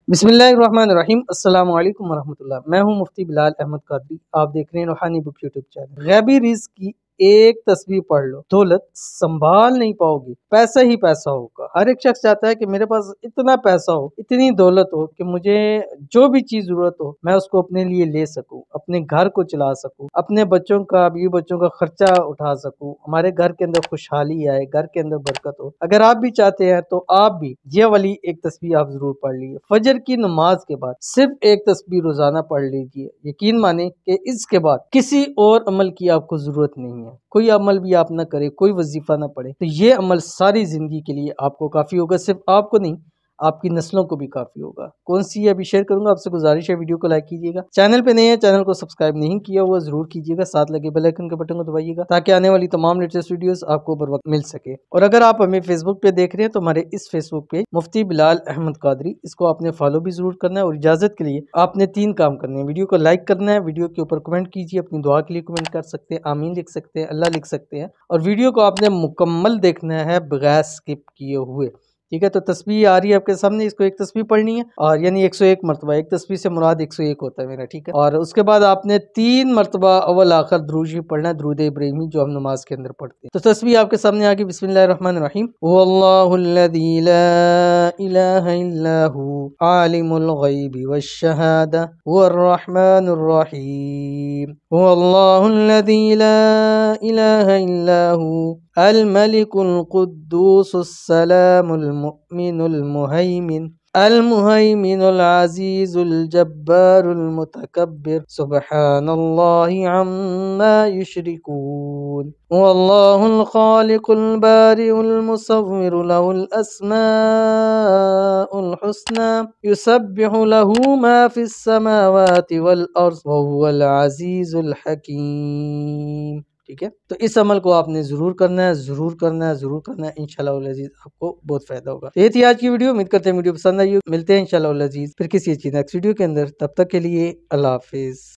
بسم اللہ الرحمن الرحیم۔ السلام علیکم ورحمۃ اللہ۔ میں ہوں مفتی بلال احمد قادری۔ آپ دیکھ رہے ہیں روحانی بک یوٹیوب چینل۔ غیبی رزق کی ایک تصویر پڑھ لو، دولت سنبھال نہیں پاؤ گی، پیسہ ہی پیسہ ہوگا۔ ہر ایک شخص چاہتا ہے کہ میرے پاس اتنا پیسہ ہو، اتنی دولت ہو کہ مجھے جو بھی چیز ضرورت ہو میں اس کو اپنے لیے لے سکوں، اپنے گھر کو چلا سکوں، اپنے بچوں کا بیوی بچوں کا خرچہ اٹھا سکوں، ہمارے گھر کے اندر خوشحالی آئے، گھر کے اندر برکت ہو۔ اگر آپ بھی چاہتے ہیں تو آپ بھی یہ والی ایک تصویر آپ ضرور پڑھ لیجیے۔ فجر کی نماز کے بعد صرف ایک تصویر روزانہ پڑھ لیجیے۔ یقین مانیں کہ اس کے بعد کسی اور عمل کی آپ کو ضرورت نہیں ہے۔ کوئی عمل بھی آپ نہ کرے، کوئی وظیفہ نہ پڑھے، تو یہ عمل ساری زندگی کے لیے آپ کو کافی ہوگا۔ صرف آپ کو نہیں، آپ کی نسلوں کو بھی کافی ہوگا۔ کون سی ہے ابھی شیئر کروں گا۔ آپ سے گزارش ہے ویڈیو کو لائک کیجیے گا، چینل پہ نہیں ہے چینل کو سبسکرائب نہیں کیا ہوا ضرور کیجیے گا، ساتھ لگے بیل آئیکن کے بٹن کو دبائیے گا تاکہ آنے والی تمام لیٹسٹ ویڈیوز آپ کو بر وقت مل سکے۔ اور اگر آپ ہمیں فیس بک پہ دیکھ رہے ہیں تو ہمارے اس فیس بک پیج مفتی بلال احمد قادری، اس کو آپ نے فالو بھی ضرور کرنا ہے۔ اور اجازت کے لیے آپ نے 3 کام کرنے ہیں۔ ویڈیو کو لائک کرنا ہے، ویڈیو کے اوپر کمنٹ کیجیے، اپنی دعا کے لیے کمنٹ کر سکتے ہیں، آمین لکھ سکتے ہیں، اللہ لکھ سکتے ہیں، اور ویڈیو کو آپ نے مکمل دیکھنا ہے بغیر سکپ کیے ہوئے، ٹھیک ہے۔ تو تسبیح آ رہی ہے آپ کے سامنے، اس کو ایک تسبیح پڑھنی ہے، اور یعنی 101 مرتبہ، ایک تسبیح سے مراد 101 ہوتا ہے میرا، ٹھیک ہے۔ اور اس کے بعد آپ نے 3 مرتبہ اول آخر درود شریف پڑھنا ہے، درود ابراہیمی جو ہم نماز کے اندر پڑھتے ہیں۔ تو تسبیح آپ کے سامنے آگے، بسم اللہ الرحمن الرحیم۔ واللہ الذی لا الہ الا هو عالم الغیب والشہادہ هو الرحمن الرحیم۔ واللہ الذی لا الہ الا هو الملك القدوس السلام المؤمن المهيمن العزيز الجبار المتكبر سبحان الله عما يشركون والله الخالق البارئ المصور له الأسماء الحسنى يسبح له ما في السماوات والأرض وهو العزيز الحكيم، ٹھیک ہے۔ تو اس عمل کو آپ نے ضرور کرنا ہے، ضرور کرنا ہے، ضرور کرنا ہے، انشاءاللہ العزیز آپ کو بہت فائدہ ہوگا۔ یہ تھی آج کی ویڈیو، امید کرتے ہیں ویڈیو پسند آئی ہو۔ ملتے ہیں انشاءاللہ العزیز پھر کسی اچھی نیکسٹ ویڈیو کے اندر، تب تک کے لیے اللہ حافظ۔